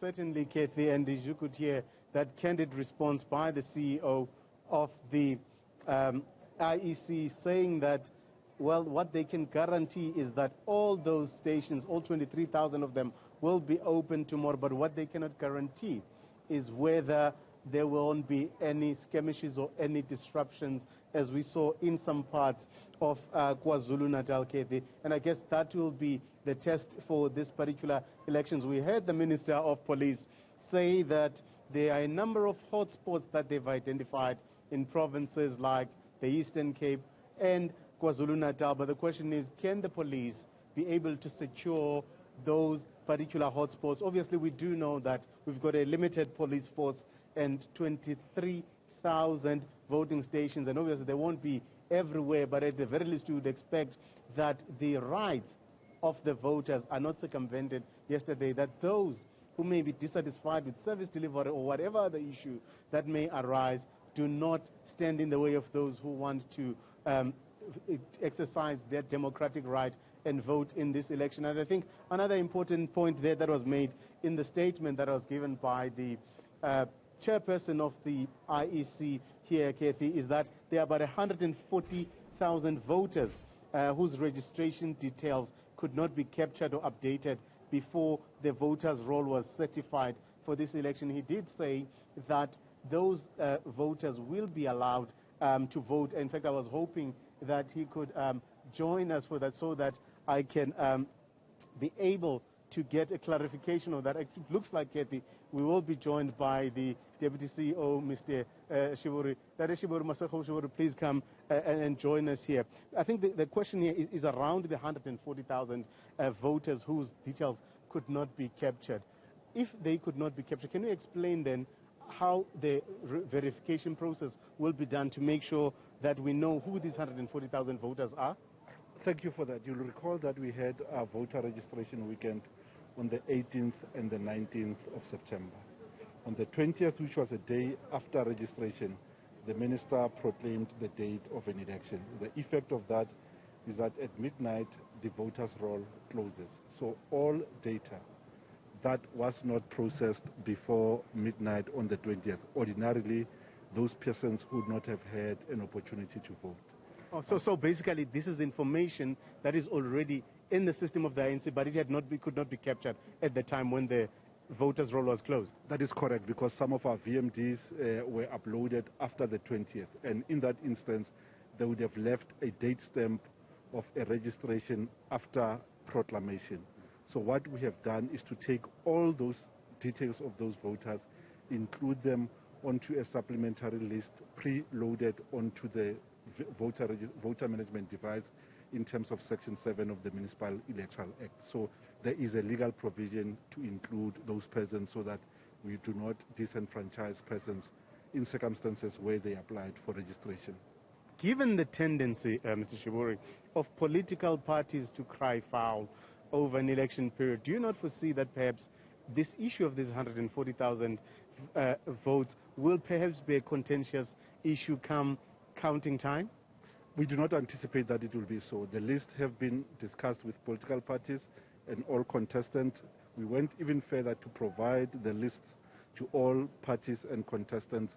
Certainly, Kathy, and as you could hear that candid response by the CEO of the IEC saying that, well, what they can guarantee is that all those stations, all 23,000 of them, will be open tomorrow. But what they cannot guarantee is whether there won't be any skirmishes or any disruptions, as we saw in some parts of KwaZulu-Natal, Kathy. And I guess that will be the test for this particular elections. We heard the Minister of Police say that there are a number of hotspots that they've identified in provinces like the Eastern Cape and KwaZulu-Natal. But the question is, can the police be able to secure those particular hotspots? Obviously, we do know that we've got a limited police force and 23,000 voting stations, and obviously they won't be everywhere, but at the very least you would expect that the rights of the voters are not circumvented yesterday, that those who may be dissatisfied with service delivery or whatever other issue that may arise do not stand in the way of those who want to exercise their democratic right and vote in this election. And I think another important point there that was made in the statement that was given by the chairperson of the IEC here, Kathy, is that there are about 140,000 voters whose registration details could not be captured or updated before the voters' roll was certified for this election. He did say that those voters will be allowed to vote. In fact, I was hoping that he could join us for that so that I can be able to get a clarification of that. It looks like, Kathy, we will be joined by the Deputy CEO, Mr. Sheburi. Sheburi, Masego Sheburi, please come and join us here. I think the question here is around the 140,000 voters whose details could not be captured. If they could not be captured, can you explain then how the verification process will be done to make sure that we know who these 140,000 voters are? Thank you for that. You'll recall that we had a voter registration weekend on the 18th and the 19th of September. On the 20th, which was a day after registration, the minister proclaimed the date of an election. The effect of that is that at midnight, the voters' roll closes. So all data that was not processed before midnight on the 20th, ordinarily, those persons would not have had an opportunity to vote. Oh, so basically this is information that is already in the system of the INC, but it could not be captured at the time when the voters' roll was closed. That is correct, because some of our VMDs were uploaded after the 20th, and in that instance they would have left a date stamp of a registration after proclamation. So what we have done is to take all those details of those voters, include them onto a supplementary list pre-loaded onto the voter management device in terms of Section 7 of the Municipal Electoral Act. So there is a legal provision to include those persons so that we do not disenfranchise persons in circumstances where they applied for registration. Given the tendency, Mr. Sheburi, of political parties to cry foul over an election period, do you not foresee that perhaps this issue of these 140,000 votes will perhaps be a contentious issue come counting time? We do not anticipate that it will be so. The list have been discussed with political parties and all contestants. We went even further to provide the lists to all parties and contestants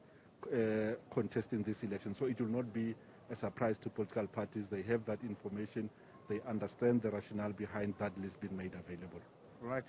contesting this election. So it will not be a surprise to political parties. They have that information. They understand the rationale behind that list being made available. Right.